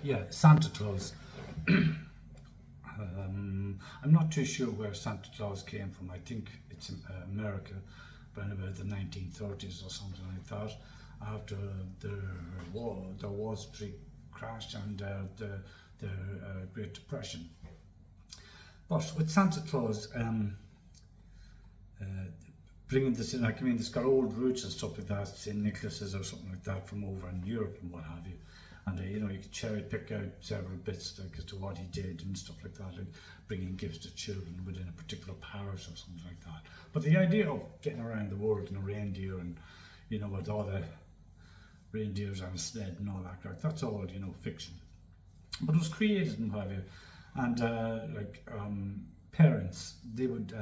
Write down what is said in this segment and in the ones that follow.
Yeah, Santa Claus. I'm not too sure where Santa Claus came from. I think it's in America, around about the 1930s or something like that, after the Wall Street crash and the Great Depression. But with Santa Claus, bringing this in, like, I mean, it's got old roots and stuff like that, St. Nicholas's or something like that from over in Europe and what have you. And you know, you could cherry pick out several bits like as to what he did and stuff like that, like bringing gifts to children within a particular parish or something like that. But the idea of getting around the world in a reindeer and, you know, with all the reindeers on a sled and all that, like, that's all, you know, fiction. But it was created and what have you. And parents, they would,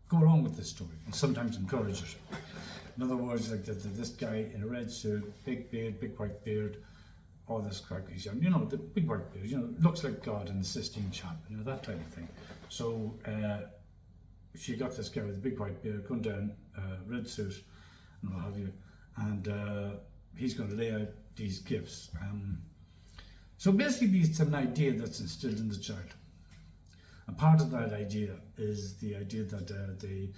go along with this story and sometimes encourage it. In other words, like this guy in a red suit, big beard, big white beard, all this crack, he's, you know, the big white beard, you know, looks like God in the Sistine Chapel, you know, that type of thing. So she got this guy with a big white beard, going down, red suit, and what have you, and he's going to lay out these gifts. So basically, it's an idea that's instilled in the child. And part of that idea is the idea that the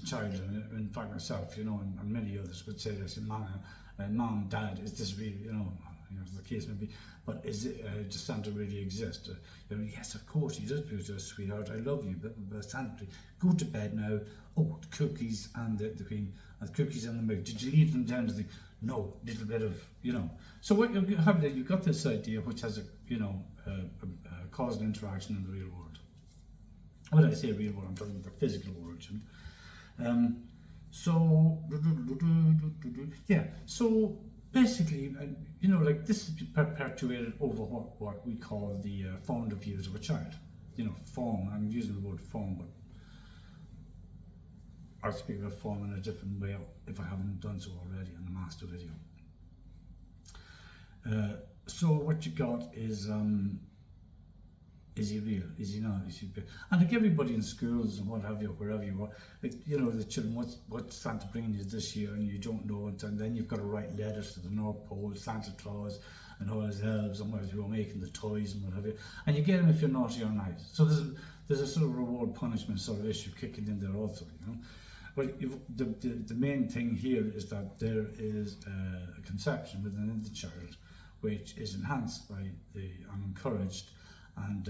child, and in fact myself, you know, and many others would say this, mom, dad, is this really, you know, as the case may be, but is it, does Santa really exist? You know, yes, of course he does, because sweetheart, I love you, but Santa, go to bed now. Oh, the cookies and the cream, and the cookies and the milk, did you leave them down to the, no, little bit of, you know. So what you have there, you've got this idea which has a, you know, a causal interaction in the real world. When I say real world, I'm talking about the physical world. Yeah, so basically, you know, like, this is perpetuated over what we call the formative views of a child. You know, form, I'm using the word form, but I'll speak about form in a different way if I haven't done so already in the master video. So what you got is he real? Is he not? Is he big? And like everybody in schools and what have you, wherever you are, like, you know, the children, what's Santa bringing you this year, and you don't know it, and then you've got to write letters to the North Pole, Santa Claus and all his elves, and what you were making the toys and what have you, and you get them if you're naughty or nice. So there's a sort of reward punishment sort of issue kicking in there also, you know. But the main thing here is that there is a conception within the child which is enhanced by and encouraged and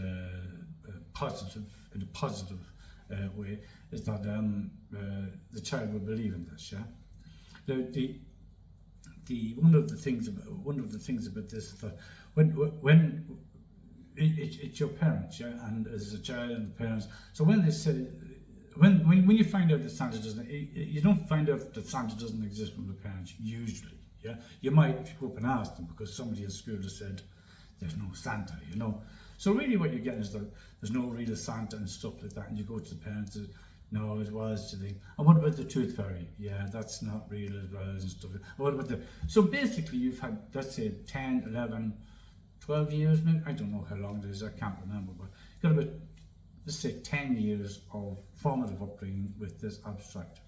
positive, in a positive way, is that the child will believe in this. Yeah. One of the things about this is that when it's your parents, yeah, and as a child and the parents. So when they say, when you find out that Santa doesn't, you don't find out that Santa doesn't exist from the parents usually. Yeah, you might if you go up and ask them, because somebody at school has said there's no Santa, you know. So really what you're getting is that there's no real Santa and stuff like that, and you go to the parents, no, it was to the, and what about the tooth fairy? Yeah, that's not real as well and stuff. What about so basically you've had, let's say 10, 11, 12 years, maybe, I don't know how long it is, I can't remember, but you've got about, let's say 10 years of formative upbringing with this abstract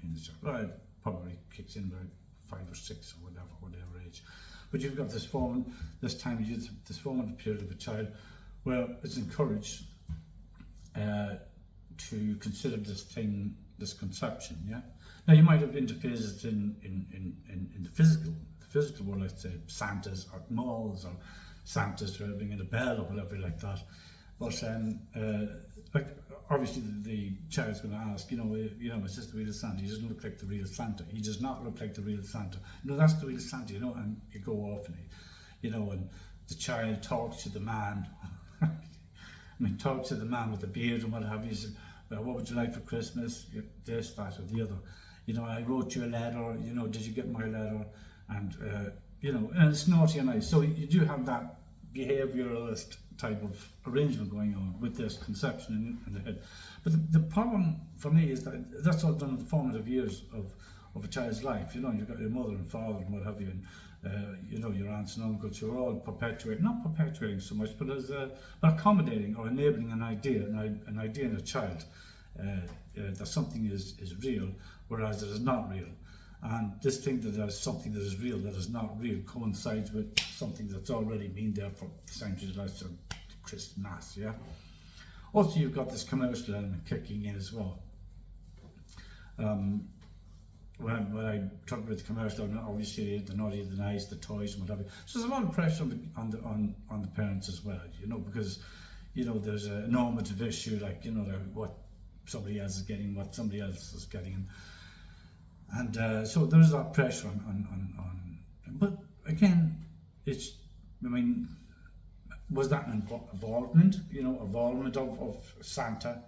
in the child. Well, it probably kicks in about 5 or 6 or whatever age. But you've got this time of youth, this formative period of a child, where it's encouraged to consider this conception. Yeah. Now you might have interfaces in the physical world, let's say Santas or malls, or Santas ringing a bell or whatever like that. But like, obviously the child's going to ask, you know, is this the real Santa? He doesn't look like the real Santa. He does not look like the real Santa. No, that's the real Santa, you know. And you go off, and you know, and the child talks to the man. I mean, talk to the man with the beard and what have you. He said, well, what would you like for Christmas? This, that, or the other. You know, I wrote you a letter. You know, did you get my letter? And you know, and it's naughty and nice. So you do have that behavioralist type of arrangement going on with this conception in the head. But the problem for me is that that's all done in the formative years of a child's life. You know, you've got your mother and father and what have you, and you know, your aunts and uncles, you're all not perpetuating so much, but as but accommodating or enabling an idea in a child that something is real, whereas it is not real. And this thing that there's something that is real, that is not real, coincides with something that's already been there for centuries, like the Christian Mass, yeah? Also, you've got this commercial element kicking in as well. When I talk about the commercial, obviously the naughty, the nice, the toys and whatever. So there's a lot of pressure on the parents as well, you know, because, you know, there's a normative issue, like, you know, what somebody else is getting, what somebody else is getting. And so there's that pressure on but again, I mean, was that an involvement, you know, of Santa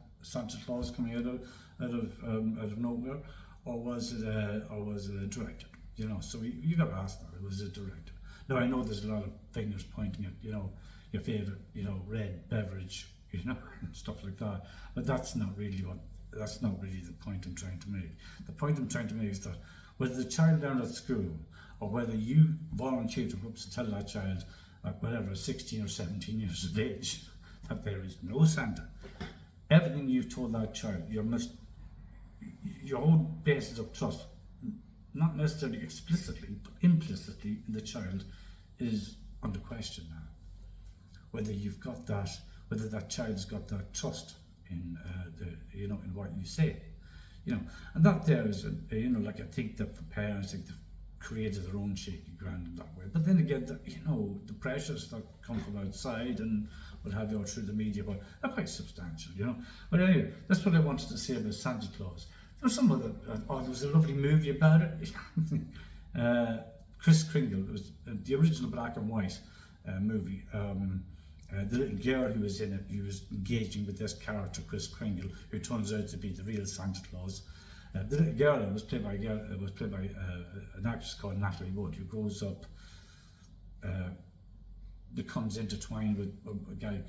Claus coming out of nowhere, or was it directed, you know? So you got to ask that, was it directed? Now I know there's a lot of fingers pointing at, you know, your favorite, you know, red beverage, you know, and stuff like that, but that's not really the point I'm trying to make. The point I'm trying to make is that whether the child learned at school, or whether you volunteer to go up to tell that child at whatever, 16 or 17 years of age, that there is no Santa, everything you've told that child, your whole basis of trust, not necessarily explicitly, but implicitly in the child, is under question now. Whether you've got that, whether that child's got that trust in in what you say, you know, and that there is like, I think that for parents, like, they've created their own shaky ground in that way. But then again, the pressures that come from outside and what have you, or through the media, but they're quite substantial, you know. But anyway, that's what I wanted to say about Santa Claus. There was some other, there was a lovely movie about it. Kris Kringle, it was the original black and white movie. The little girl who was in it, who was engaging with this character, Kris Kringle, who turns out to be the real Santa Claus. The little girl was played by an actress called Natalie Wood, who grows up, becomes intertwined with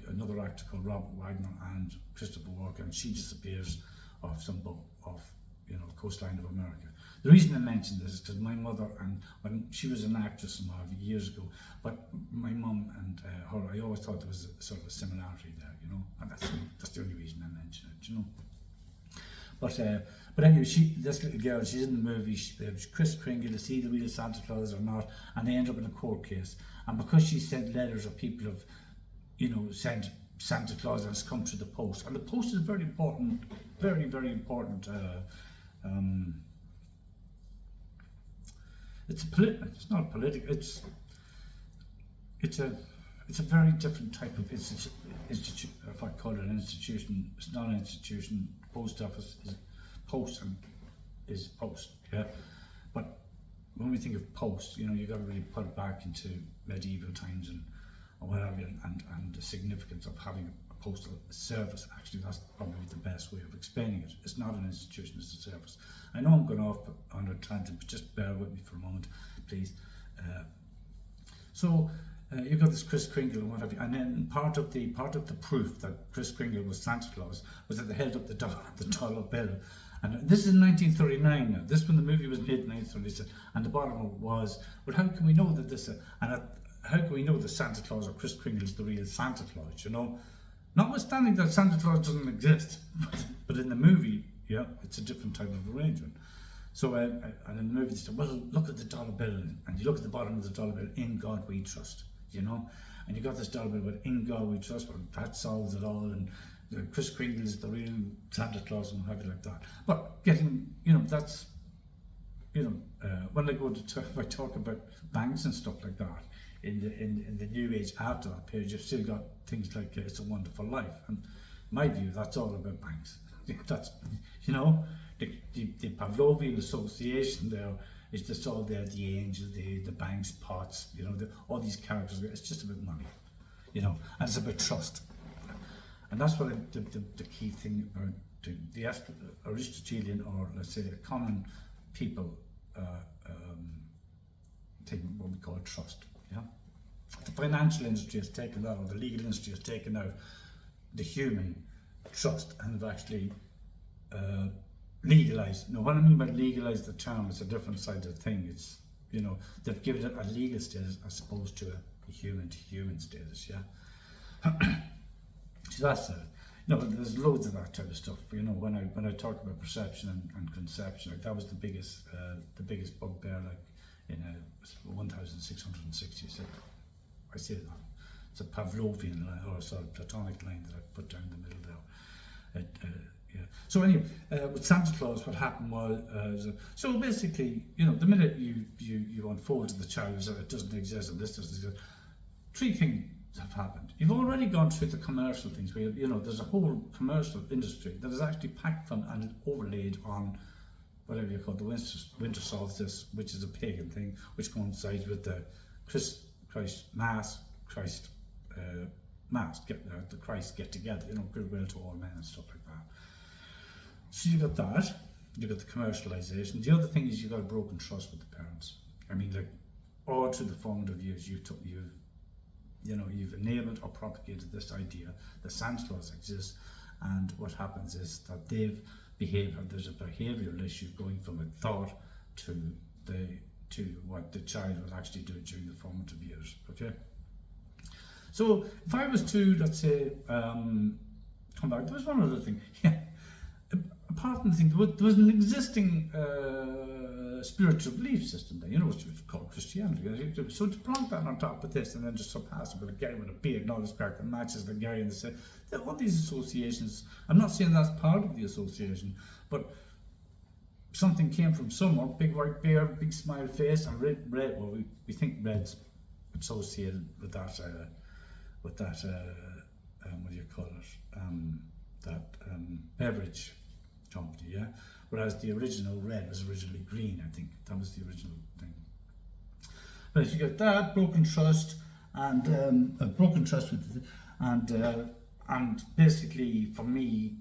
another actor called Robert Wagner and Christopher Walken, and she disappears off some boat off, you know, the coastline of America. The reason I mention this is because my mother, and when she was an actress years ago, but my mum and her, I always thought there was a sort of a similarity there, you know, and that's the only reason I mention it, you know. But anyway, this little girl, she's in the movie, Kris Kringle, to see the real Santa Claus or not, and they end up in a court case. And because she sent letters, or people have, you know, sent Santa Claus and has come through the post. And the post is very important, very, very important. It's not political, it's a very different type of institution, if I call it an institution. It's not an institution. Post office is post and is post, yeah. But when we think of post, you know, you've got to really put it back into medieval times or whatever, and the significance of having a postal service. Actually, that's probably the best way of explaining it. It's not an institution, it's a service. I know I'm going off on a tangent, but just bear with me for a moment, please. You've got this Kris Kringle and what have you, and then part of the proof that Kris Kringle was Santa Claus was that they held up the dollar bill, and this is in 1939 now. This, when the movie was made in 1937, and the bottom of it was, well, how can we know that this? How can we know that Santa Claus or Kris Kringle is the real Santa Claus? You know, notwithstanding that Santa Claus doesn't exist, but in the movie, yeah, it's a different type of arrangement. So, and in the movie, they said, well, look at the dollar bill, and you look at the bottom of the dollar bill, in God we trust, you know, and you got this dollar bill, but in God we trust, well, that solves it all, and Kris Kringle is the real Santa Claus and have it like that. But getting, you know, that's, you know, when I go to if I talk about banks and stuff like that, in the new age after that period, you've still got things like It's a Wonderful Life, and in my view, that's all about banks. That's, you know, the Pavlovian association there is just all there, the angel, the banks, pots, you know, all these characters. It's just about money, you know, and it's about trust. And that's what the key thing about the Aristotelian, or let's say a common people thing, what we call trust. Yeah, the financial industry has taken that, or the legal industry has taken out the human trust, and have actually legalized. Now, what I mean by legalize the term, it's a different side of the thing. It's, you know, they've given it a legal status as opposed to a human to human status. Yeah. So that's it. No, but there's loads of that type of stuff. You know, when I talk about perception and conception, like that was the biggest bugbear, like in 1666. I say that it's a Pavlovian line, or a sort of Platonic line that I put down the middle there. Yeah. So anyway, with Santa Claus, what happened was, so basically, you know, the minute you unfold to the child that it doesn't exist and this doesn't exist, three things have happened. You've already gone through the commercial things where, you know, there's a whole commercial industry that is actually packed on and overlaid on whatever you call the winter solstice, which is a pagan thing, which coincides with the Christ Mass, the Christ get together, you know, goodwill to all men and stuff like that. So you got that, you got the commercialization. The other thing is you got a broken trust with the parents. I mean, like all through the formative years, you've enabled or propagated this idea that Santa Claus exists, and what happens is that there's a behavioural issue going from a thought to what the child will actually do during the formative years. Okay. So if I was to, let's say, come back, there was one other thing. Yeah. Apart from the thing, there was an existing spiritual belief system there, you know, which was called Christianity. So to plonk that on top of this and then just surpass it with a guy with a beard and all this crap that matches the guy in the all these associations. I'm not saying that's part of the association, but something came from somewhere, big white beard, big smile face, and red. Well, we think red's associated with that, what do you call it, beverage company, yeah? Whereas the original red was originally green, I think. That was the original thing. But if you get that, broken trust, and and basically for me,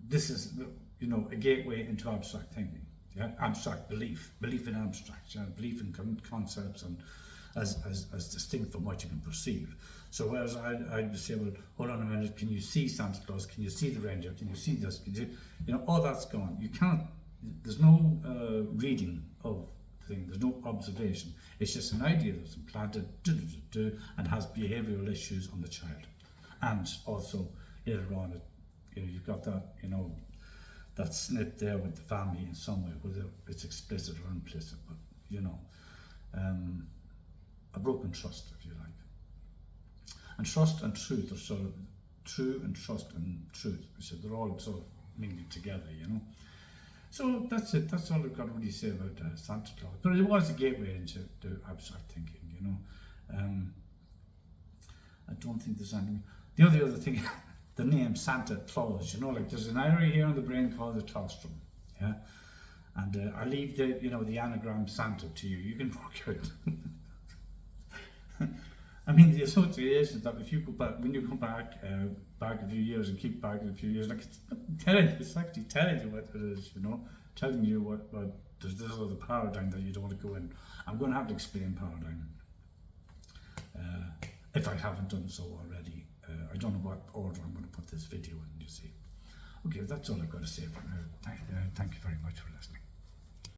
this is, you know, a gateway into abstract thinking, yeah? Abstract belief in abstract, yeah? Belief in concepts and as distinct from what you can perceive. So whereas I'd say, well, hold on a minute, can you see Santa Claus? Can you see the reindeer? Can you see this? You know, all that's gone. You can't, there's no reading of the thing, there's no observation. It's just an idea that's implanted and has behavioural issues on the child. And also, later on, you know, you've got that, you know, that snip there with the family in some way, whether it's explicit or implicit, but, you know, a broken trust, if you like. And trust and truth are sort of true, and trust and truth. So they're all sort of mingling together, you know. So that's it. That's all I've got to really say about Santa Claus. But it was a gateway into abstract thinking, you know. I don't think there's anything. The other thing, the name Santa Claus, you know, like there's an area here in the brain called the claustrum, yeah. And I leave the, you know, the anagram Santa to you. You can work out. I mean, the association that if you go back, when you come back a few years and keep back in a few years, like it's actually telling you what it is, you know, telling you what there's this other paradigm that you don't want to go in. I'm going to have to explain paradigm if I haven't done so already. I don't know what order I'm going to put this video in, you see. Okay, that's all I've got to say for now. Thank you very much for listening.